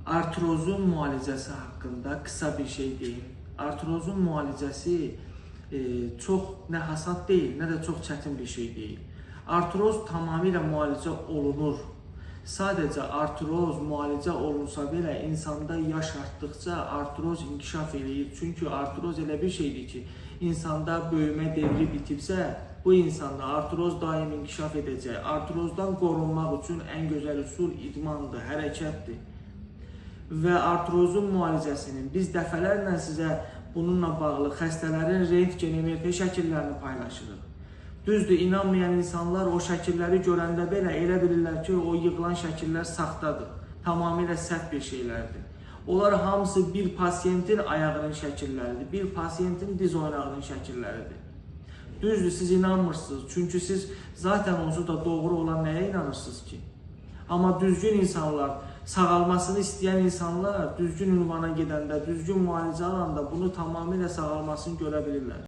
Artrozun müalicəsi haqqında qısa bir şey deyim. Artrozun müalicəsi çox nə hasad deyil, nə də çox çətin bir şey deyil. Artroz tamamilə müalicə olunur. Sadəcə artroz müalicə olunsa belə insanda yaş artdıqca artroz inkişaf eləyir. Çünki artroz elə bir şeydir ki, insanda böyümə devri bitibsə, bu insanda artroz daim inkişaf edəcək. Artrozdan qorunmaq üçün ən gözəl üsul idmandır, hərəkətdir. Və artrozun müalicəsinin biz dəfələrlə sizə bununla bağlı xəstələrin rentgen MRT şəkillərini paylaşırıq. Düzdür, inanmayan insanlar o şəkilləri görəndə belə elə bilirlər ki, o yığılan şəkillər saxtadır, tamamilə səhv bir şeylərdir. Onlar hamısı bir pasiyentin ayağının şəkilləridir, bir pasiyentin diz oynağının şəkilləridir. Düzdür, siz inanmırsınız, çünki siz zaten onsuz da doğru olan nəyə inanırsınız ki? Amma düzgün insanlar, sağalmasını istəyən insanlar düzgün ünvana gedəndə, düzgün müalicə alanda bunu tamamilə sağalmasını görə bilirlər.